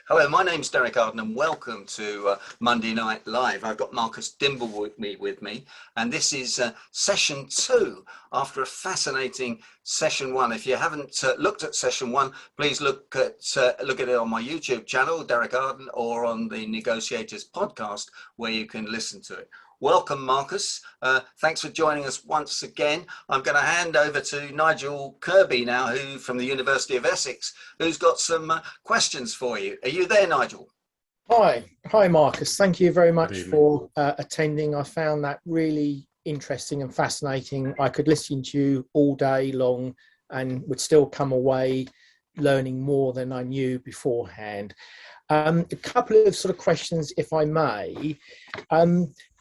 Hello, my name's Derek Arden and welcome to Monday Night Live. I've got Marcus Dimbleby with me, and this is session 2 after a fascinating session 1. If you haven't looked at session 1, please look at it on my YouTube channel, Derek Arden, or on the Negotiators podcast where you can listen to it. Welcome, Marcus. Thanks for joining us once again. I'm going to hand over to Nigel Kirby now, who from the University of Essex, who's got some questions for you. Are you there, Nigel? Hi, Marcus. Thank you very much for attending. I found that really interesting and fascinating. I could listen to you all day long and would still come away learning more than I knew beforehand. A couple of sort of questions, if I may.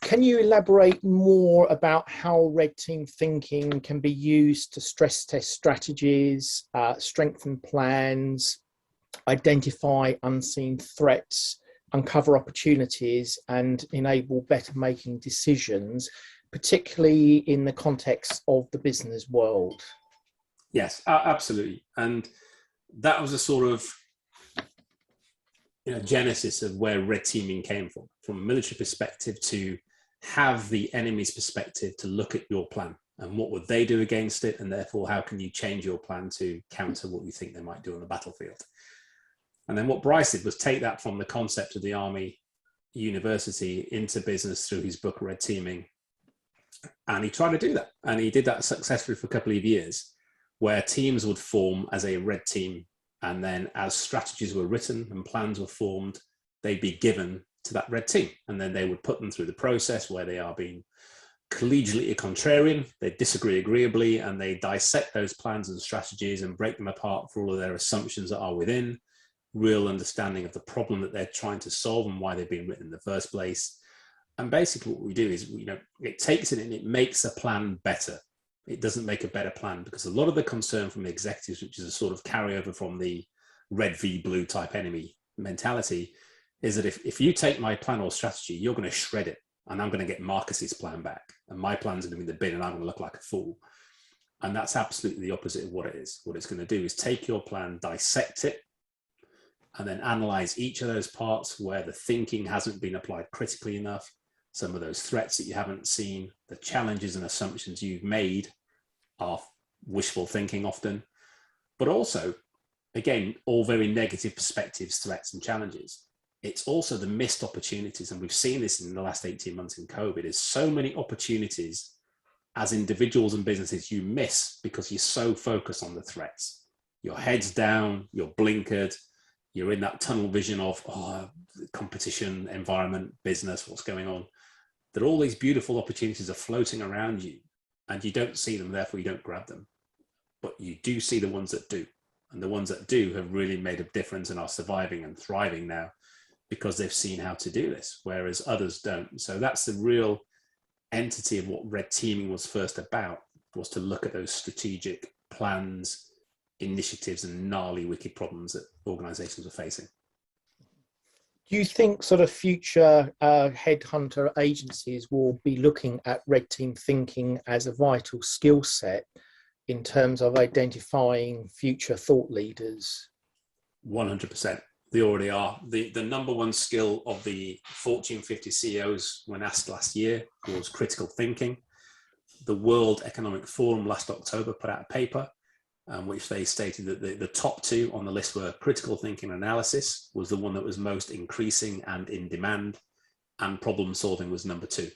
Can you elaborate more about how red team thinking can be used to stress test strategies, strengthen plans, identify unseen threats, uncover opportunities, and enable better making decisions, particularly in the context of the business world? Yes, absolutely. And that was a sort of genesis of where red teaming came from a military perspective, to have the enemy's perspective to look at your plan and what would they do against it, and therefore how can you change your plan to counter what you think they might do on the battlefield. And then what Bryce did was take that from the concept of the Army University into business through his book Red Teaming, and he tried to do that, and he did that successfully for a couple of years, where teams would form as a red team, and then as strategies were written and plans were formed, they'd be given to that red team, and then they would put them through the process where they are being collegially contrarian, they disagree agreeably, and they dissect those plans and strategies and break them apart for all of their assumptions that are within, real understanding of the problem that they're trying to solve and why they've been written in the first place. And basically what we do is, it takes it and it makes a plan better. It doesn't make a better plan, because a lot of the concern from the executives, which is a sort of carryover from the red v blue type enemy mentality, is that if you take my plan or strategy, you're going to shred it, and I'm going to get Marcus's plan back, and my plan's going to be in the bin, and I'm going to look like a fool. And that's absolutely the opposite of what it is. What it's going to do is take your plan, dissect it, and then analyze each of those parts where the thinking hasn't been applied critically enough, some of those threats that you haven't seen, the challenges and assumptions you've made are wishful thinking often, but also, again, all very negative perspectives, threats and challenges. It's also the missed opportunities, and we've seen this in the last 18 months in COVID, is so many opportunities as individuals and businesses you miss because you're so focused on the threats. Your head's down, you're blinkered, you're in that tunnel vision of competition, environment, business, what's going on, that all these beautiful opportunities are floating around you and you don't see them, therefore you don't grab them. But you do see the ones that do. And the ones that do have really made a difference and are surviving and thriving now because they've seen how to do this, whereas others don't. So that's the real entity of what red teaming was first about, was to look at those strategic plans, initiatives and gnarly, wicked problems that organizations are facing. Do you think sort of future headhunter agencies will be looking at red team thinking as a vital skill set in terms of identifying future thought leaders? 100%. They already are. The number one skill of the Fortune 50 CEOs when asked last year was critical thinking. The World Economic Forum last October put out a paper which they stated that the top two on the list were critical thinking analysis was the one that was most increasing and in demand, and problem solving was number 2.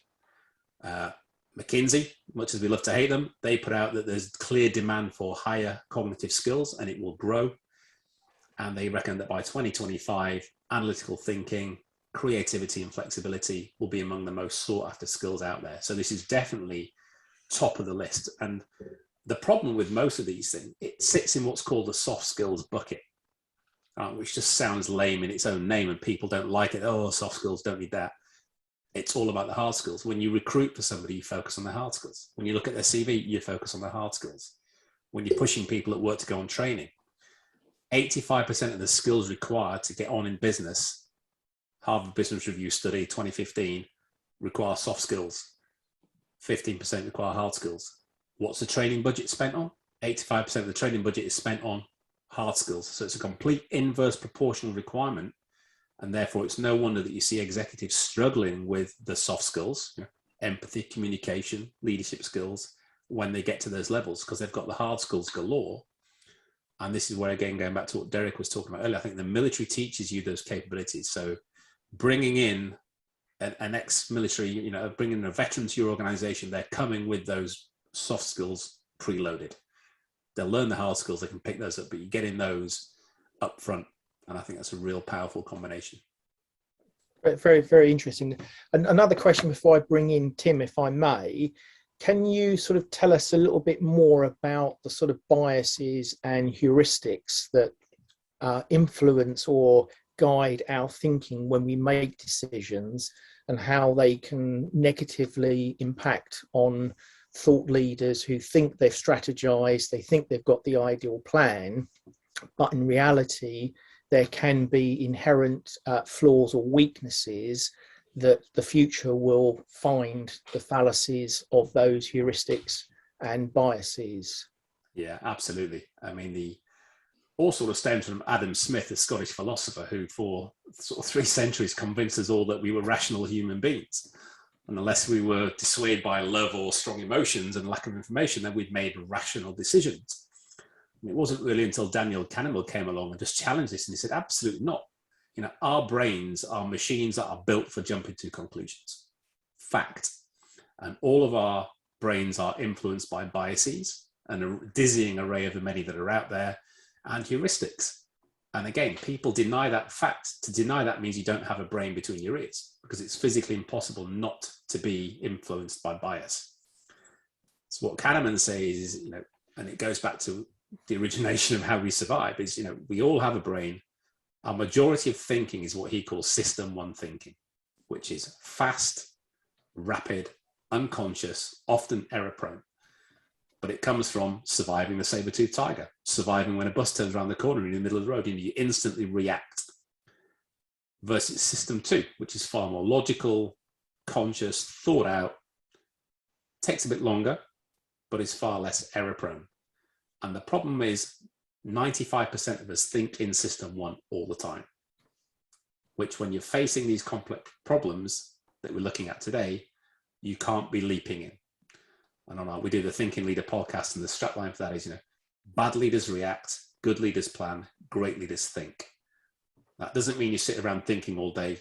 McKinsey, much as we love to hate them, they put out that there's clear demand for higher cognitive skills and it will grow. And they reckon that by 2025, analytical thinking, creativity and flexibility will be among the most sought after skills out there. So this is definitely top of the list. And the problem with most of these things, it sits in what's called the soft skills bucket, which just sounds lame in its own name and people don't like it. Oh, soft skills, don't need that. It's all about the hard skills. When you recruit for somebody, you focus on the hard skills. When you look at their CV, you focus on the hard skills. When you're pushing people at work to go on training, 85% of the skills required to get on in business, Harvard Business Review study 2015, require soft skills. 15% require hard skills. What's the training budget spent on? 85% of the training budget is spent on hard skills. So it's a complete inverse proportional requirement And therefore, it's no wonder that you see executives struggling with the soft skills, empathy, communication, leadership skills, when they get to those levels, because they've got the hard skills galore. And this is where, again, going back to what Derek was talking about earlier, I think the military teaches you those capabilities. So bringing in an ex-military, bringing a veteran to your organization, they're coming with those soft skills preloaded. They'll learn the hard skills, they can pick those up, but you get in those up front. And I think that's a real powerful combination. Very, very interesting. And another question before I bring in Tim, if I may, can you sort of tell us a little bit more about the sort of biases and heuristics that influence or guide our thinking when we make decisions, and how they can negatively impact on thought leaders who think they've strategized, they think they've got the ideal plan, but in reality, there can be inherent flaws or weaknesses that the future will find the fallacies of those heuristics and biases. Yeah, absolutely. I mean, all sort of stems from Adam Smith, a Scottish philosopher who for sort of 3 centuries convinced us all that we were rational human beings. And unless we were dissuaded by love or strong emotions and lack of information, then we'd made rational decisions. And it wasn't really until Daniel Kahneman came along and just challenged this, and he said, absolutely not. Our brains are machines that are built for jumping to conclusions. Fact. And all of our brains are influenced by biases and a dizzying array of the many that are out there, and heuristics. And again, people deny that fact. To deny that means you don't have a brain between your ears, because it's physically impossible not to be influenced by bias. So what Kahneman says is, and it goes back to the origination of how we survive, is, we all have a brain. Our majority of thinking is what he calls system 1 thinking, which is fast, rapid, unconscious, often error prone. But it comes from surviving the saber-toothed tiger, surviving when a bus turns around the corner in the middle of the road and you instantly react. Versus system 2, which is far more logical, conscious, thought out, takes a bit longer, but is far less error prone. And the problem is 95% of us think in system 1 all the time, which when you're facing these complex problems that we're looking at today, you can't be leaping in. And we do the Thinking Leader podcast, and the strapline for that is, bad leaders react, good leaders plan, great leaders think. That doesn't mean you sit around thinking all day.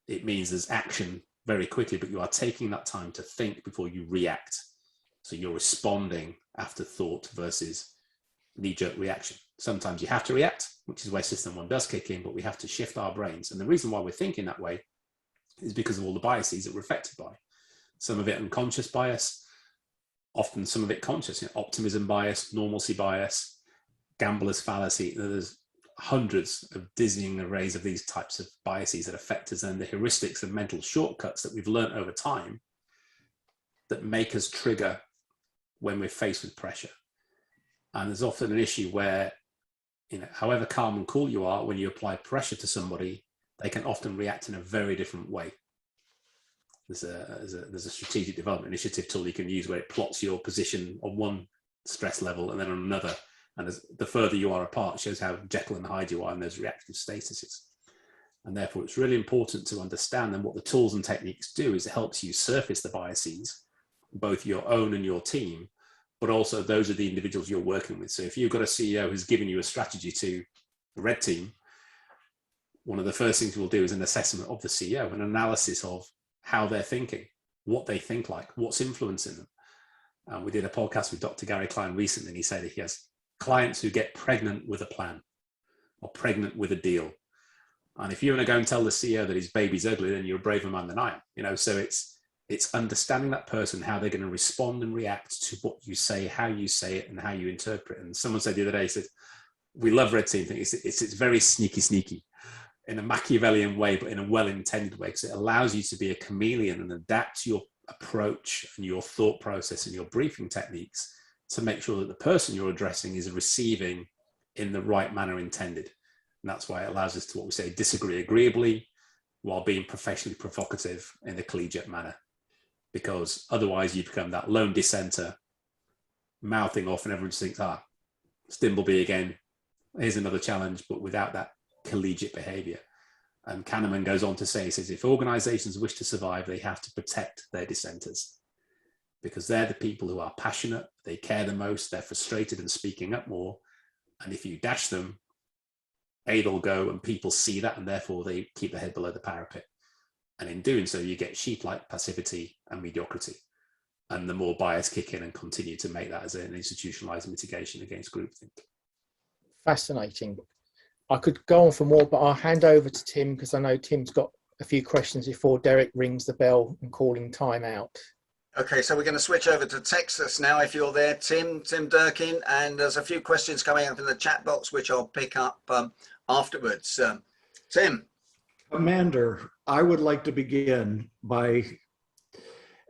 It means there's action very quickly, but you are taking that time to think before you react. So you're responding after thought versus knee-jerk reaction. Sometimes you have to react, which is where system 1 does kick in, but we have to shift our brains. And the reason why we're thinking that way is because of all the biases that we're affected by. Some of it unconscious bias, often some of it conscious, optimism bias, normalcy bias, gambler's fallacy. There's hundreds of dizzying arrays of these types of biases that affect us, and the heuristics and mental shortcuts that we've learned over time that make us trigger when we're faced with pressure. And there's often an issue where, however calm and cool you are, when you apply pressure to somebody, they can often react in a very different way. There's a strategic development initiative tool you can use where it plots your position on one stress level and then on another. And the further you are apart, it shows how Jekyll and Hyde you are in those reactive statuses. And therefore, it's really important to understand that what the tools and techniques do is it helps you surface the biases, both your own and your team, but also those are the individuals you're working with. So if you've got a CEO who's given you a strategy to the red team, one of the first things we'll do is an assessment of the CEO, an analysis of how they're thinking, what they think like, what's influencing them. We did a podcast with Dr. Gary Klein recently, and he said he has clients who get pregnant with a plan or pregnant with a deal. And if you're going to go and tell the CEO that his baby's ugly, then you're a braver man than I am. So it's understanding that person, how they're going to respond and react to what you say, how you say it, and how you interpret it. And someone said the other day, he said, we love red team. It's very sneaky in a Machiavellian way, but in a well-intended way, because it allows you to be a chameleon and adapt your approach and your thought process and your briefing techniques to make sure that the person you're addressing is receiving in the right manner intended. And that's why it allows us to, what we say, disagree agreeably while being professionally provocative in a collegiate manner. Because otherwise you become that lone dissenter, mouthing off, and everyone just thinks, it's Dimbleby again. Here's another challenge, but without that collegiate behavior. And Kahneman goes on to say, he says, if organizations wish to survive, they have to protect their dissenters, because they're the people who are passionate, they care the most, they're frustrated and speaking up more. And if you dash them, they'll go, and people see that, and therefore they keep their head below the parapet. And in doing so, you get sheep-like passivity and mediocrity. And the more bias kick in and continue to make that as an institutionalized mitigation against groupthink. Fascinating. I could go on for more, but I'll hand over to Tim, because I know Tim's got a few questions before Derek rings the bell and calling time out. Okay, so we're going to switch over to Texas now, if you're there, Tim Durkin, and there's a few questions coming up in the chat box, which I'll pick up afterwards. Tim. Commander, I would like to begin by,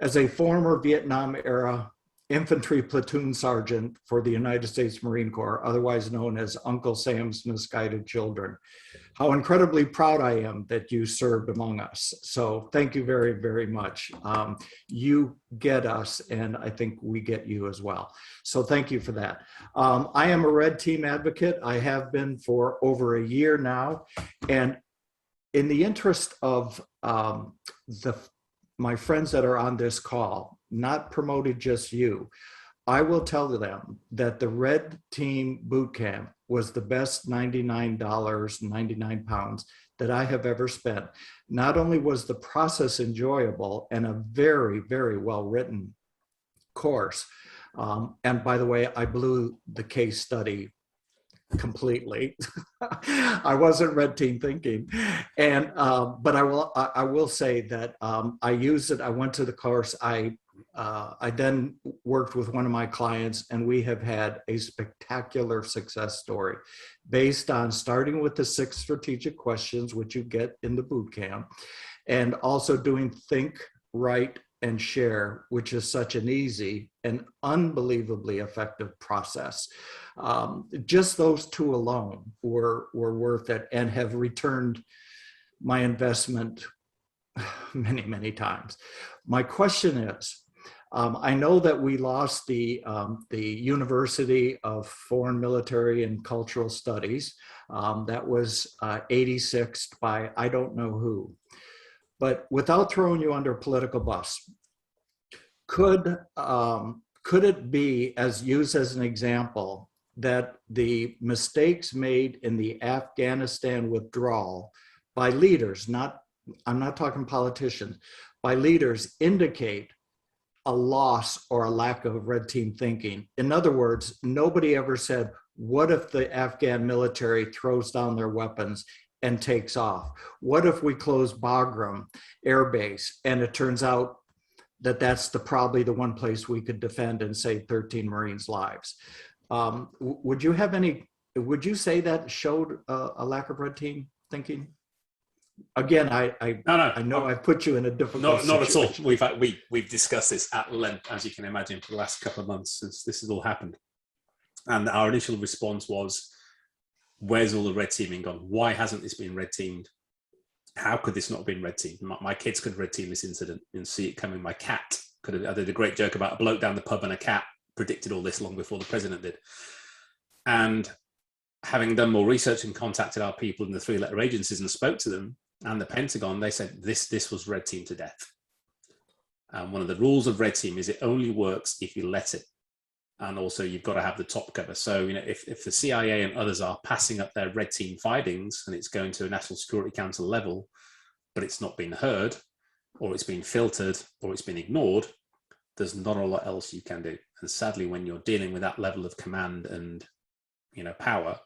as a former Vietnam era infantry platoon sergeant for the United States Marine Corps, otherwise known as Uncle Sam's Misguided Children, how incredibly proud I am that you served among us. So thank you very, very much. You get us, and I think we get you as well. So thank you for that. I am a red team advocate. I have been for over a year now. And in the interest of my friends that are on this call, not promoted just you, I will tell them that the Red Team Boot Camp was the best $99, 99 pounds that I have ever spent. Not only was the process enjoyable and a very, very well-written course, and by the way, I blew the case study completely. I wasn't red team thinking, and but I will say that I used it. I went to the course. I then worked with one of my clients, and we have had a spectacular success story based on starting with the 6 strategic questions, which you get in the boot camp, and also doing think, write, and share, which is such an easy and unbelievably effective process. Just those 2 alone were worth it and have returned my investment many, many times. My question is, I know that we lost the University of Foreign Military and Cultural Studies. That was 86th by I don't know who. But without throwing you under a political bus, could it be, as used as an example, that the mistakes made in the Afghanistan withdrawal by leaders, I'm not talking politicians, by leaders indicate a loss or a lack of red team thinking? In other words, nobody ever said, what if the Afghan military throws down their weapons and takes off? What if we close Bagram Air Base and it turns out that that's probably the one place we could defend and save 13 Marines' lives? Would you say that showed a lack of red team thinking? Again, I know I've put you in a difficult situation. Not at all. We've discussed this at length, as you can imagine, for the last couple of months since this has all happened. And our initial response was, where's all the red teaming gone? Why hasn't this been red teamed? How could this not have been red teamed? My kids could red team this incident and see it coming. My cat could have. I did a great joke about a bloke down the pub and a cat predicted all this long before the president did. And having done more research and contacted our people in the 3-letter agencies and spoke to them and the Pentagon, they said this was red team to death. And one of the rules of red team is it only works if you let it. And also you've got to have the top cover. So, if the CIA and others are passing up their red team findings and it's going to a National Security Council level, but it's not been heard, or it's been filtered, or it's been ignored, there's not a lot else you can do. And sadly, when you're dealing with that level of command and, power,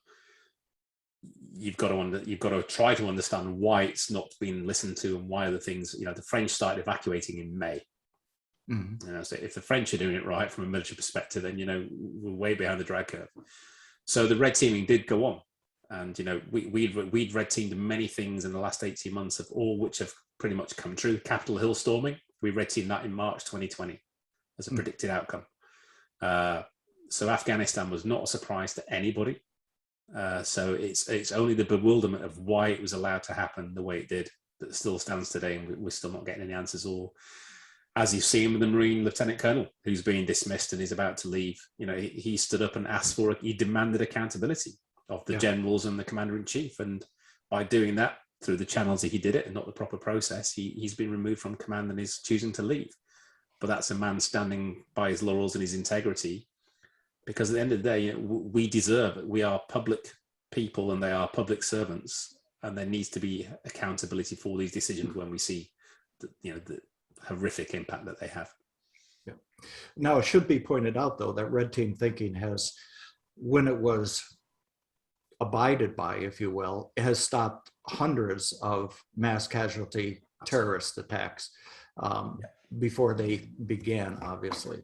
you've got to try to understand why it's not been listened to and why other things, the French started evacuating in May. Mm-hmm. So if the French are doing it right from a military perspective, then we're way behind the drag curve. So the red teaming did go on, and we'd red teamed many things in the last 18 months, of all which have pretty much come true. Capitol Hill storming, we red teamed that in March 2020 as a predicted outcome. So Afghanistan was not a surprise to anybody. So it's only the bewilderment of why it was allowed to happen the way it did that still stands today, and we're still not getting any answers. Or, as you've seen with the Marine Lieutenant Colonel who's being dismissed and is about to leave, he stood up and he demanded accountability of the generals and the Commander-in-Chief. And by doing that, through the channels that he did it and not the proper process, he's been removed from command and is choosing to leave. But that's a man standing by his laurels and his integrity, because at the end of the day, we deserve it. We are public people and they are public servants, and there needs to be accountability for these decisions when we see the horrific impact that they have. Yeah. Now, it should be pointed out, though, that red team thinking has, when it was abided by, if you will, it has stopped hundreds of mass casualty terrorist attacks before they began, obviously.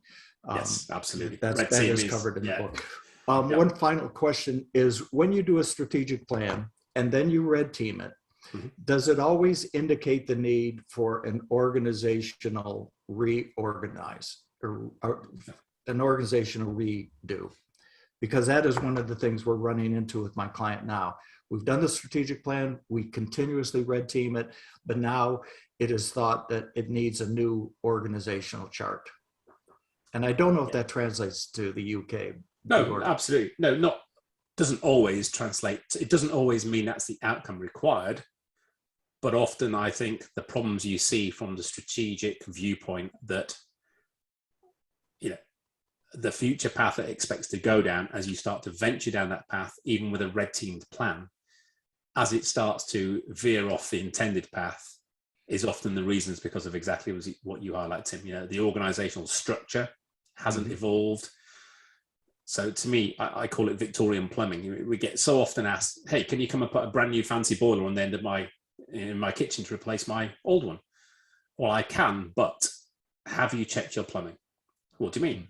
Yes, absolutely. That is covered in the book. One final question is, when you do a strategic plan and then you red team it, does it always indicate the need for an organizational reorganize or an organizational redo? Because that is one of the things we're running into with my client now. We've done the strategic plan, we continuously red team it, but now it is thought that it needs a new organizational chart. And I don't know if that translates to the UK. No, absolutely. No, doesn't always translate. It doesn't always mean that's the outcome required. But often I think the problems you see from the strategic viewpoint that, the future path that it expects to go down, as you start to venture down that path, even with a red teamed plan, as it starts to veer off the intended path, is often the reasons because of exactly what you highlight, Tim. The organizational structure hasn't evolved. So to me, I call it Victorian plumbing. We get so often asked, hey, can you come and put a brand new fancy boiler on the end of in my kitchen to replace my old one? Well, I can, but have you checked your plumbing? What do you mean?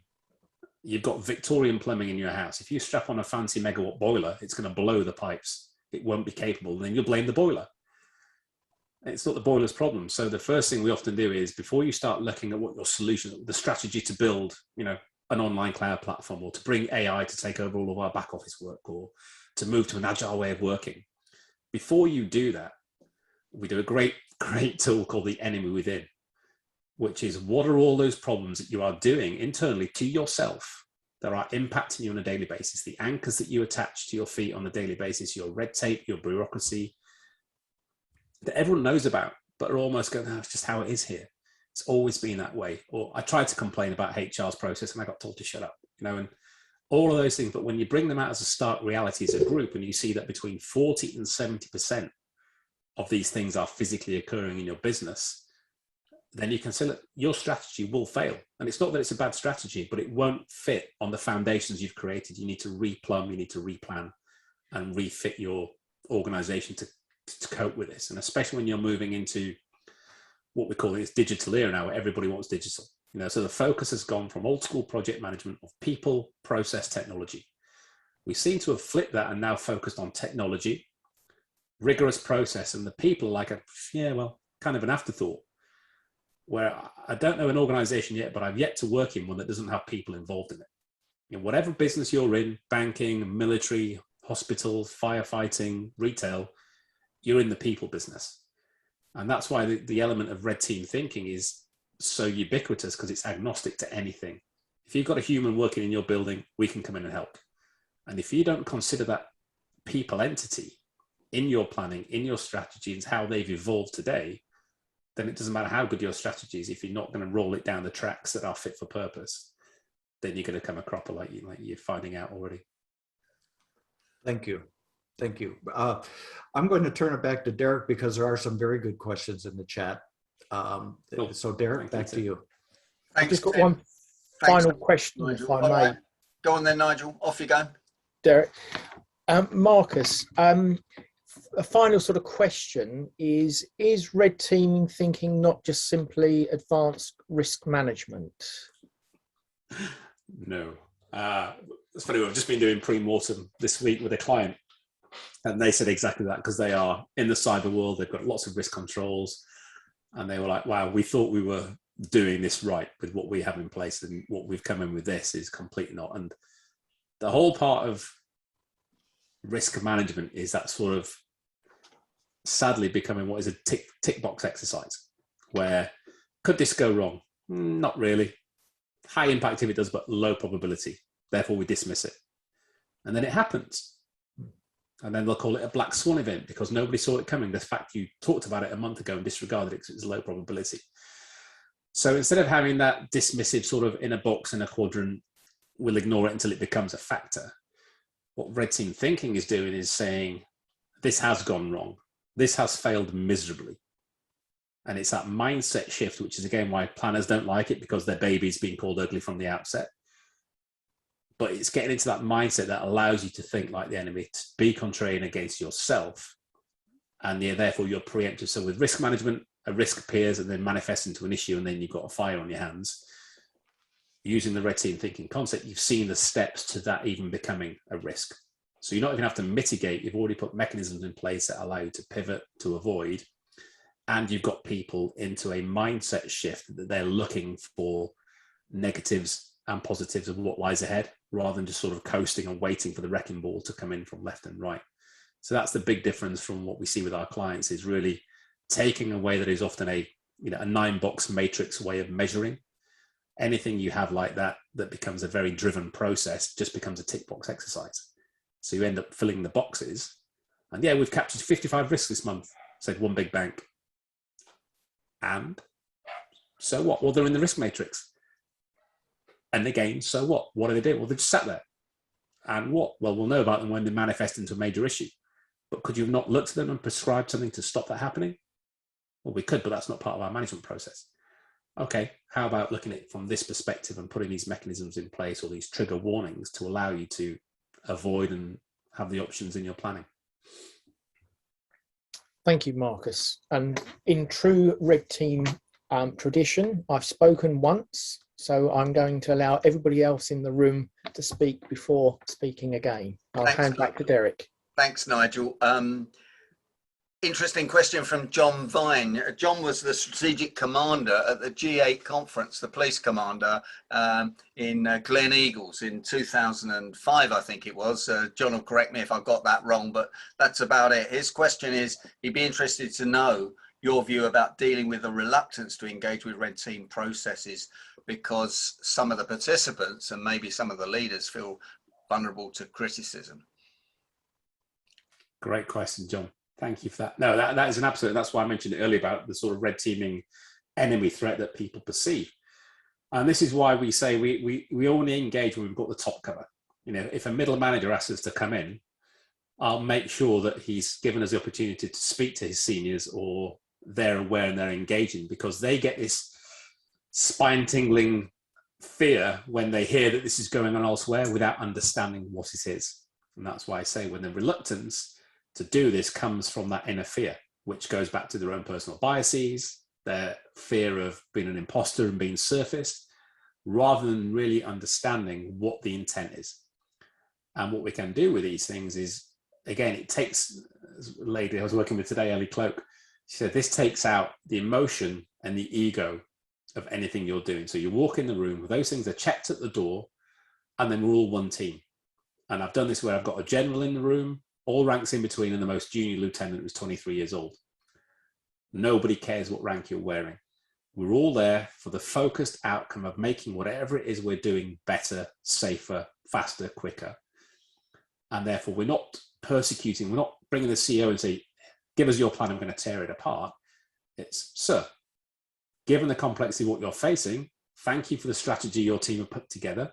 You've got Victorian plumbing in your house. If you strap on a fancy megawatt boiler, it's going to blow the pipes. It won't be capable. Then you'll blame the boiler. It's not the boiler's problem. So the first thing we often do is, before you start looking at what your solution, the strategy to build, an online cloud platform, or to bring AI to take over all of our back office work, or to move to an agile way of working, before you do that, we do a great tool called the enemy within, which is, what are all those problems that you are doing internally to yourself that are impacting you on a daily basis? The anchors that you attach to your feet on a daily basis, your red tape, your bureaucracy, that everyone knows about, but are almost going, that's just how it is here. It's always been that way. Or I tried to complain about HR's process and I got told to shut up, and all of those things. But when you bring them out as a stark reality as a group, and you see that between 40 and 70% of these things are physically occurring in your business, then you can say, look, your strategy will fail. And it's not that it's a bad strategy, but it won't fit on the foundations you've created. You need to replumb, you need to replan and refit your organization to cope with this. And especially when you're moving into what we call this digital era now, where everybody wants digital. So the focus has gone from old school project management of people, process, technology. We seem to have flipped that and now focused on technology, rigorous process, and the people like kind of an afterthought. Where I don't know an organization yet, but I've yet to work in one that doesn't have people involved in it. Whatever business you're in, banking, military, hospitals, firefighting, retail, you're in the people business. And that's why the element of red team thinking is so ubiquitous, because it's agnostic to anything. If you've got a human working in your building, we can come in and help. And if you don't consider that people entity in your planning, in your strategies, how they've evolved today, then it doesn't matter how good your strategy is. If you're not going to roll it down the tracks that are fit for purpose, then you're going to come a cropper like you're finding out already. Thank you. I'm going to turn it back to Derek, because there are some very good questions in the chat. Cool. So Derek, back to you. I've just got one final question, Nigel. if I may. Right. Go on then, Nigel. Off you go. Derek. Marcus, a final sort of question is red teaming thinking not just simply advanced risk management? No. It's funny, I've just been doing pre-mortem this week with a client, and they said exactly that, because they are in the cyber world. They've got lots of risk controls, and they were like, wow, we thought we were doing this right with what we have in place, and what we've come in with this is completely not. And the whole part of risk management is that sort of sadly becoming what is a tick box exercise, where could this go wrong? Not really. High impact if it does, but low probability. Therefore, we dismiss it. And then it happens. And then they'll call it a black swan event because nobody saw it coming. The fact you talked about it a month ago and disregarded it because it was low probability. So instead of having that dismissive sort of in a box in a quadrant, we'll ignore it until it becomes a factor. What red team thinking is doing is saying, this has gone wrong. This has failed miserably. And it's that mindset shift, which is again why planners don't like it, because their baby's being called ugly from the outset. But it's getting into that mindset that allows you to think like the enemy, to be contrarian against yourself. And therefore you're preemptive. So with risk management, a risk appears and then manifests into an issue, and then you've got a fire on your hands. Using the red team thinking concept, you've seen the steps to that even becoming a risk. So you're not even have to mitigate. You've already put mechanisms in place that allow you to pivot, to avoid. And you've got people into a mindset shift that they're looking for negatives and positives of what lies ahead, rather than just sort of coasting and waiting for the wrecking ball to come in from left and right. So that's the big difference from what we see with our clients, is really taking away that is often a 9-box matrix way of measuring. Anything you have like that becomes a very driven process just becomes a tick box exercise. So you end up filling the boxes. And yeah, we've captured 55 risks this month, said one big bank. And so what? Well, they're in the risk matrix. And again, so what? What do they do? Well, they just sat there. And what? Well, we'll know about them when they manifest into a major issue. But could you have not looked at them and prescribed something to stop that happening? Well, we could, but that's not part of our management process. Okay, how about looking at it from this perspective and putting these mechanisms in place, or these trigger warnings, to allow you to avoid and have the options in your planning? Thank you, Marcus. And in true red team tradition, I've spoken once, so I'm going to allow everybody else in the room to speak before speaking again. I'll hand back to Derek. Thanks, Nigel. Interesting question from John Vine. John was the strategic commander at the G8 conference, the police commander in Glen Eagles in 2005, I think it was. John will correct me if I've got that wrong, but that's about it. His question is, he'd be interested to know your view about dealing with the reluctance to engage with red team processes, because some of the participants and maybe some of the leaders feel vulnerable to criticism. Great question, John. Thank you for that. No, that is an absolute, that's why I mentioned it earlier about the sort of red teaming enemy threat that people perceive. And this is why we say we only engage when we've got the top cover. If a middle manager asks us to come in, I'll make sure that he's given us the opportunity to speak to his seniors, or they're aware and they're engaging, because they get this spine-tingling fear when they hear that this is going on elsewhere without understanding what it is. And that's why I say when the reluctance to do this comes from that inner fear, which goes back to their own personal biases, their fear of being an imposter and being surfaced, rather than really understanding what the intent is. And what we can do with these things is, again, it takes, as a lady I was working with today, Ellie Cloak, she said, this takes out the emotion and the ego of anything you're doing. So you walk in the room, those things are checked at the door, and then we're all one team. And I've done this where I've got a general in the room, all ranks in between, and the most junior lieutenant was 23 years old. Nobody cares what rank you're wearing. We're all there for the focused outcome of making whatever it is we're doing better, safer, faster, quicker. And therefore, we're not persecuting, we're not bringing the CEO and say, give us your plan, I'm going to tear it apart. It's, sir, given the complexity of what you're facing, thank you for the strategy your team have put together.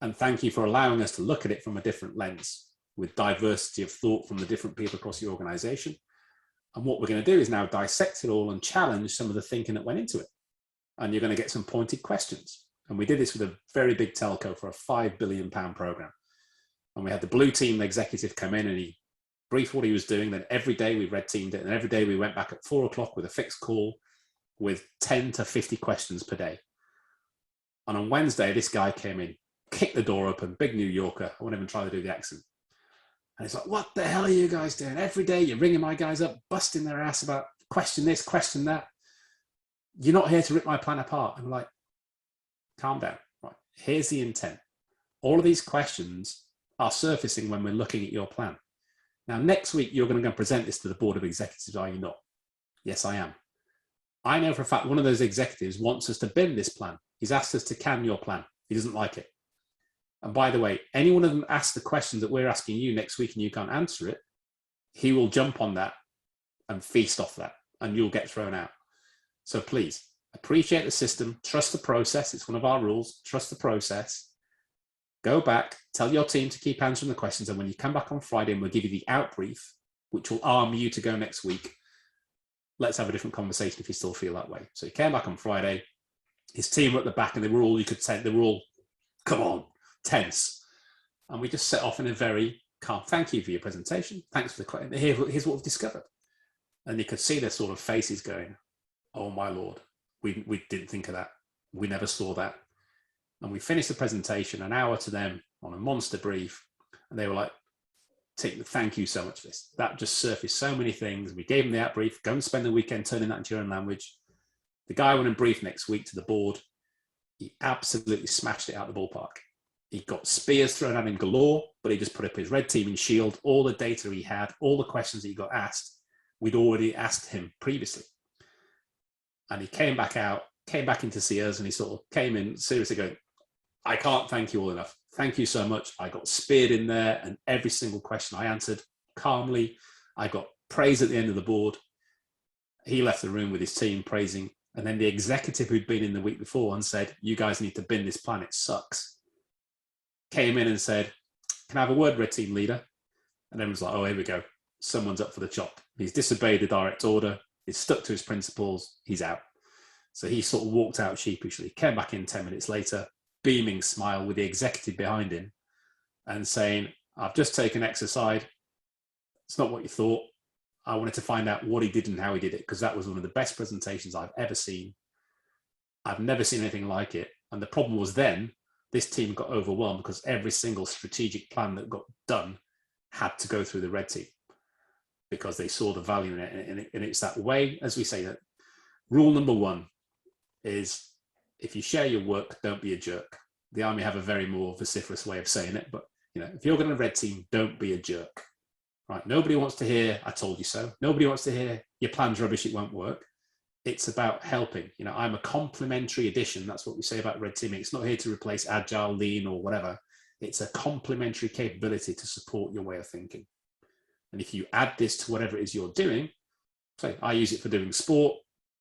And thank you for allowing us to look at it from a different lens, with diversity of thought from the different people across the organization. And what we're going to do is now dissect it all and challenge some of the thinking that went into it. And you're going to get some pointed questions. And we did this with a very big telco for a £5 billion program. And we had the blue team executive come in, and he briefed what he was doing. Then every day we red teamed it. And every day we went back at 4 o'clock with a fixed call with 10 to 50 questions per day. And on Wednesday, this guy came in, kicked the door open, big New Yorker. I won't even try to do the accent. And it's like, what the hell are you guys doing? Every day you're ringing my guys up, busting their ass about question this, question that. You're not here to rip my plan apart. I'm like, calm down. Right. Here's the intent. All of these questions are surfacing when we're looking at your plan. Now, next week, you're going to go and present this to the board of executives, are you not? Yes, I am. I know for a fact one of those executives wants us to bin this plan. He's asked us to can your plan. He doesn't like it. And by the way, any one of them asks the questions that we're asking you next week and you can't answer it, he will jump on that and feast off that, and you'll get thrown out. So please appreciate the system, trust the process. It's one of our rules. Trust the process. Go back, tell your team to keep answering the questions, and when you come back on Friday, and we'll give you the out brief, which will arm you to go next week. Let's have a different conversation if you still feel that way. So he came back on Friday. His team were at the back, and they were all, you could say, they were all, come on, tense. And we just set off in a very calm, thank you for your presentation. Thanks for the question. Here's what we've discovered. And you could see their sort of faces going, oh my Lord, we didn't think of that. We never saw that. And we finished the presentation, an hour to them on a monster brief. And they were like, thank you so much for this. That just surfaced so many things. We gave them the out brief, go and spend the weekend turning that into your own language. The guy went and briefed next week to the board. He absolutely smashed it out of the ballpark. He got spears thrown at him galore, but he just put up his red teaming shield, all the data he had, all the questions he got asked, we'd already asked him previously. And he came back in to see us, and he sort of came in seriously going, I can't thank you all enough. Thank you so much. I got speared in there, and every single question I answered calmly. I got praise at the end of the board. He left the room with his team praising. And then the executive who'd been in the week before and said, you guys need to bin this plan, it sucks, came in and said, can I have a word, red team leader? And everyone's like, oh, here we go. Someone's up for the chop. He's disobeyed the direct order. He's stuck to his principles. He's out. So he sort of walked out sheepishly, came back in 10 minutes later, beaming smile with the executive behind him and saying, I've just taken X aside. It's not what you thought. I wanted to find out what he did and how he did it, because that was one of the best presentations I've ever seen. I've never seen anything like it. And the problem was then, this team got overwhelmed because every single strategic plan that got done had to go through the red team because they saw the value in it. And it's that way, as we say, that rule number one is if you share your work, don't be a jerk. The Army have a very more vociferous way of saying it, but if you're going to red team, don't be a jerk. Right? Nobody wants to hear, I told you so. Nobody wants to hear, your plan's rubbish, it won't work. It's about helping. I'm a complementary addition. That's what we say about red teaming. It's not here to replace agile, lean, or whatever. It's a complementary capability to support your way of thinking. And if you add this to whatever it is you're doing, say, I use it for doing sport,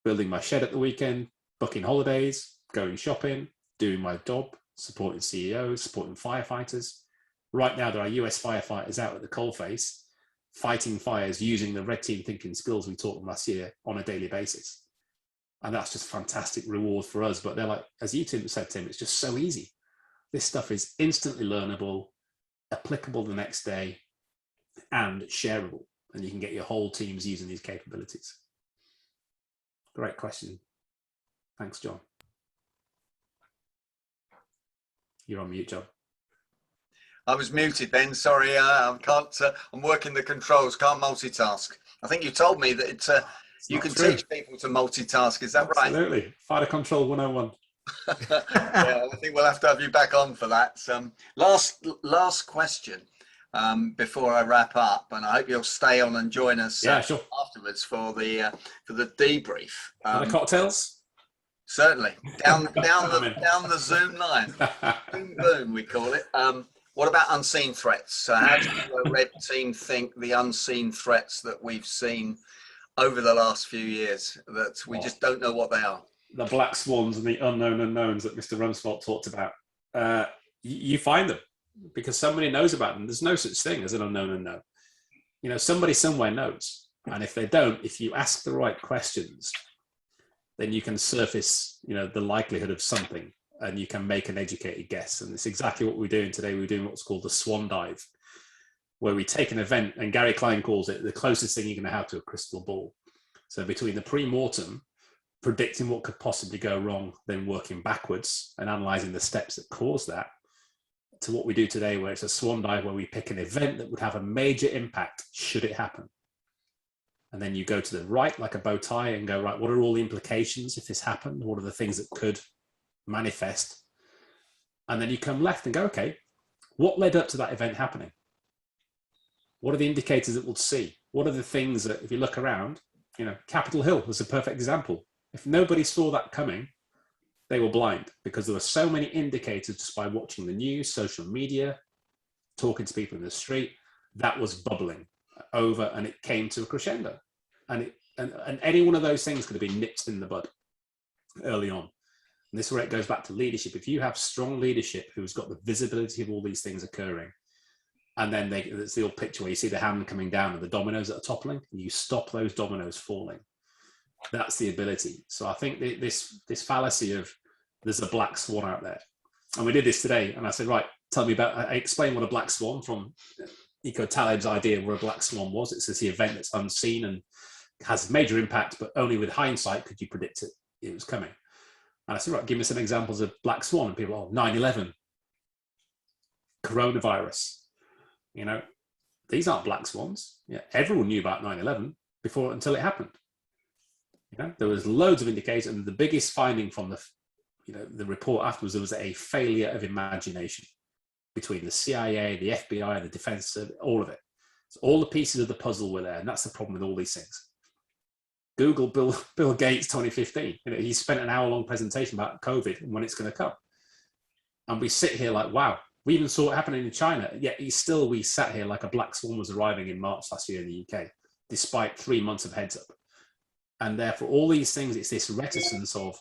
building my shed at the weekend, booking holidays, going shopping, doing my job, supporting CEOs, supporting firefighters. Right now, there are US firefighters out at the coalface fighting fires using the red team thinking skills we taught them last year on a daily basis. And that's just fantastic reward for us. But they're like, as you said, Tim, it's just so easy. This stuff is instantly learnable, applicable the next day, and shareable. And you can get your whole teams using these capabilities. Great question. Thanks, John. You're on mute, John. I was muted then, sorry, I can't, I'm working the controls, can't multitask. I think you told me that you can teach people to multitask, is that right? Absolutely, Fighter Control 101. Yeah, I think we'll have to have you back on for that. Last question before I wrap up, and I hope you'll stay on and join us sure. afterwards for the debrief. The cocktails? Certainly, down the Zoom line. Boom, boom, we call it. What about unseen threats? How does the red team think the unseen threats that we've seen over the last few years that we just don't know what they are? The black swans and the unknown unknowns that Mr. Rumsfeld talked about. You find them because somebody knows about them. There's no such thing as an unknown unknown. Somebody somewhere knows. And if they don't, if you ask the right questions, then you can surface, the likelihood of something. And you can make an educated guess. And it's exactly what we're doing today. We're doing what's called the swan dive, where we take an event, and Gary Klein calls it the closest thing you're going to have to a crystal ball. So between the pre-mortem, predicting what could possibly go wrong, then working backwards and analysing the steps that cause that, to what we do today, where it's a swan dive, where we pick an event that would have a major impact should it happen. And then you go to the right, like a bow tie, and go, right, what are all the implications if this happened? What are the things that could manifest? And then you come left and go, okay, what led up to that event happening? What are the indicators that we'll see? What are the things that, if you look around, Capitol Hill was a perfect example. If nobody saw that coming, they were blind, because there were so many indicators just by watching the news, social media, talking to people in the street, that was bubbling. over, and it came to a crescendo. And any one of those things could have been nipped in the bud early on. And this is where it goes back to leadership. If you have strong leadership who's got the visibility of all these things occurring, and then it's the old picture where you see the hand coming down and the dominoes that are toppling, and you stop those dominoes falling. That's the ability. So I think this fallacy of there's a black swan out there. And we did this today, and I said, right, tell me about, I explained what a black swan from Eco Taleb's idea where a black swan was. It's the event that's unseen and has major impact, but only with hindsight could you predict it was coming. And I said, right, give me some examples of black swan. And people, 9/11, coronavirus. These aren't black swans. Yeah, everyone knew about 9/11 until it happened. There was loads of indicators, and the biggest finding from the report afterwards, there was a failure of imagination between the CIA, the FBI, the Defense Service, all of it. So all the pieces of the puzzle were there, and that's the problem with all these things. Google Bill Gates 2015. He spent an hour-long presentation about COVID and when it's going to come, and we sit here like, wow. We even saw it happening in China, yet we sat here like a black swan was arriving in March last year in the UK, despite 3 months of heads up. And therefore, all these things, it's this reticence of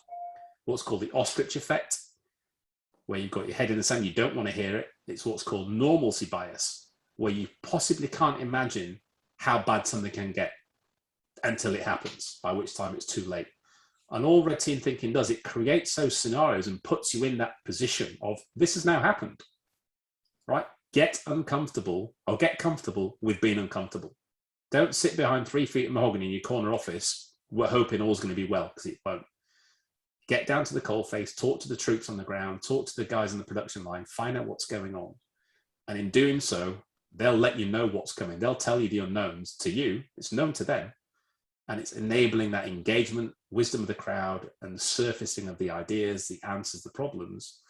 what's called the ostrich effect, where you've got your head in the sand, you don't want to hear it. It's what's called normalcy bias, where you possibly can't imagine how bad something can get until it happens, by which time it's too late. And all red team thinking does, it creates those scenarios and puts you in that position of this has now happened. Right? Get uncomfortable, or get comfortable with being uncomfortable. Don't sit behind 3 feet of mahogany in your corner office, we're hoping all's going to be well, because it won't. Get down to the coalface, talk to the troops on the ground, talk to the guys on the production line, find out what's going on. And in doing so, they'll let you know what's coming. They'll tell you the unknowns to you. It's known to them. And it's enabling that engagement, wisdom of the crowd, and the surfacing of the ideas, the answers, the problems,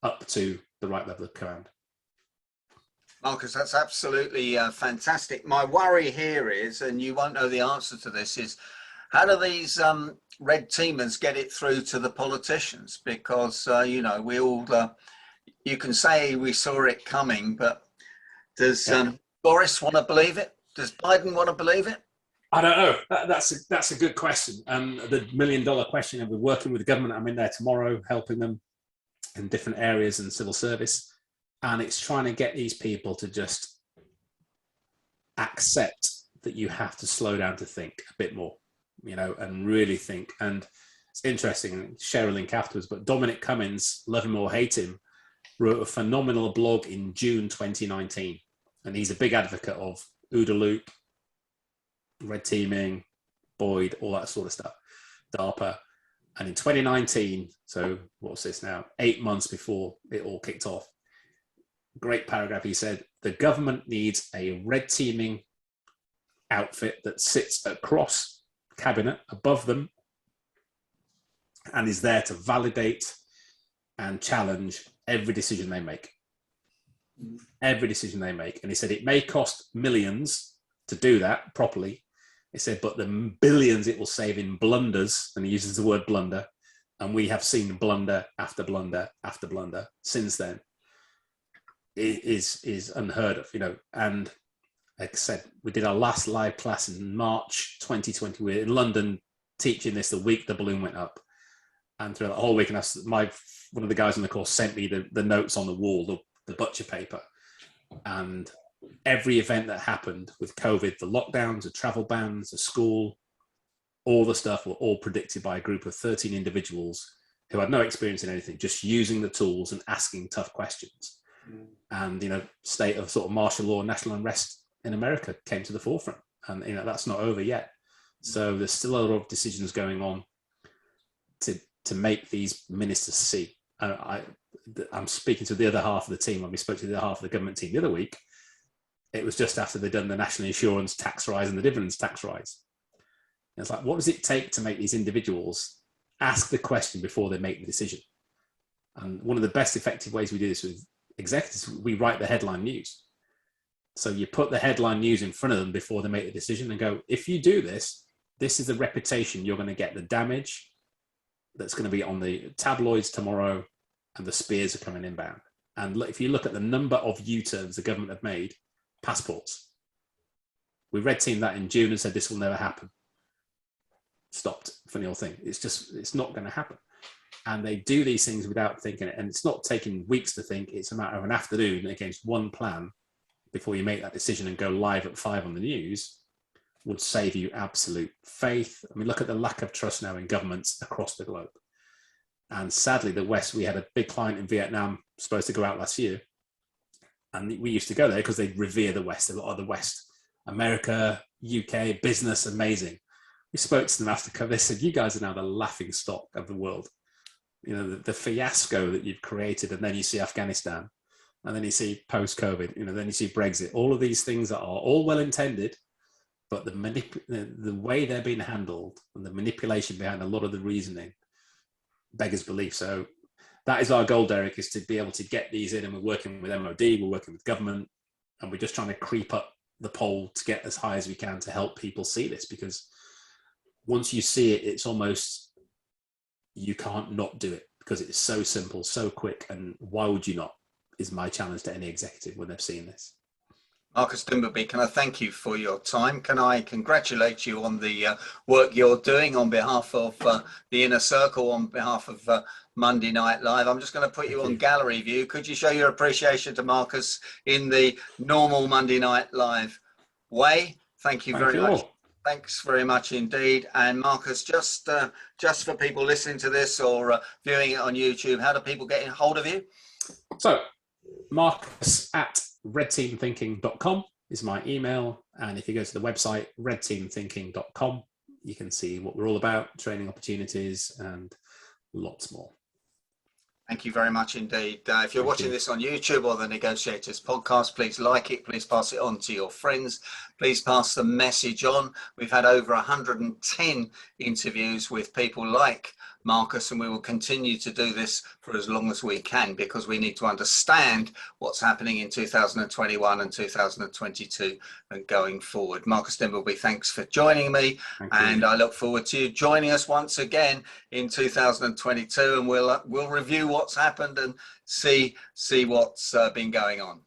up to the right level of command. Marcus, that's absolutely fantastic. My worry here is, and you won't know the answer to this, is how do these red teamers get it through to the politicians? Because, we all, you can say we saw it coming, but does Boris want to believe it? Does Biden want to believe it? I don't know. That's a good question. The $1 million question, and we're working with the government. I'm in there tomorrow, helping them in different areas in civil service. And it's trying to get these people to just accept that you have to slow down to think a bit more, and really think. And it's interesting, share a link afterwards, but Dominic Cummings, love him or hate him, wrote a phenomenal blog in June 2019. And he's a big advocate of OODA loop, red teaming, Boyd, all that sort of stuff, DARPA. And in 2019, so what's this now, 8 months before it all kicked off, great paragraph, he said, the government needs a red teaming outfit that sits across cabinet above them and is there to validate and challenge every decision they make. Every decision they make. And he said, it may cost millions to do that properly. He said, but the billions it will save in blunders, and he uses the word blunder, and we have seen blunder after blunder after blunder since then, is unheard of, and like I said, we did our last live class in March 2020. We're in London teaching this the week the balloon went up, and through the whole week, and one of the guys on the course sent me the notes on the wall, the butcher paper, and every event that happened with COVID, the lockdowns, the travel bans, the school, all the stuff were all predicted by a group of 13 individuals who had no experience in anything, just using the tools and asking tough questions. And state of sort of martial law, national unrest in America came to the forefront, and that's not over yet. So there's still a lot of decisions going on to make these ministers see. I'm speaking to the other half of the team. When we spoke to the other half of the government team the other week, it was just after they'd done the national insurance tax rise and the dividends tax rise. And it's like, what does it take to make these individuals ask the question before they make the decision? And one of the best effective ways we do this with executives, we write the headline news. So you put the headline news in front of them before they make the decision and go, if you do this, this is the reputation you're going to get, the damage that's going to be on the tabloids tomorrow, and the spears are coming inbound. And if you look at the number of U-turns the government have made, passports. We red teamed that in June and said this will never happen. Stopped. Funny old thing. It's not going to happen. And they do these things without thinking it. And it's not taking weeks to think. It's a matter of an afternoon against one plan before you make that decision and go live at 5 on the news would save you absolute faith. I mean, look at the lack of trust now in governments across the globe. And sadly, the West, we had a big client in Vietnam supposed to go out last year. And we used to go there because they revere the West, a lot of the West. America, UK, business, amazing. We spoke to them after COVID. They said, you guys are now the laughing stock of the world. You know, the fiasco that you've created, and then you see Afghanistan, and then you see post-COVID, you know, then you see Brexit. All of these things that are all well-intended, but the way they're being handled and the manipulation behind a lot of the reasoning beggars belief. So that is our goal, Derek, is to be able to get these in, and we're working with MOD, we're working with government, and we're just trying to creep up the poll to get as high as we can to help people see this, because once you see it, it's almost, you can't not do it because it's so simple, so quick, and why would you not, is my challenge to any executive when they've seen this. Marcus Dimbleby, can I thank you for your time? Can I congratulate you on the work you're doing on behalf of the Inner Circle, on behalf of Monday Night Live? I'm just going to put you on gallery view. Could you show your appreciation to Marcus in the normal Monday Night Live way? Thank you very much. Thanks very much indeed. And Marcus, just for people listening to this or viewing it on YouTube, how do people get in hold of you? So, Marcus at redteamthinking.com is my email. And if you go to the website, redteamthinking.com, you can see what we're all about, training opportunities, and lots more. Thank you very much indeed. If you're watching this on YouTube or the Negotiators podcast, please like it. Please pass it on to your friends. Please pass the message on. We've had over 110 interviews with people like Marcus, and we will continue to do this for as long as we can, because we need to understand what's happening in 2021 and 2022 and going forward. Marcus Dimbleby, thanks for joining me. And I look forward to you joining us once again in 2022, and we'll review what's happened and see what's been going on.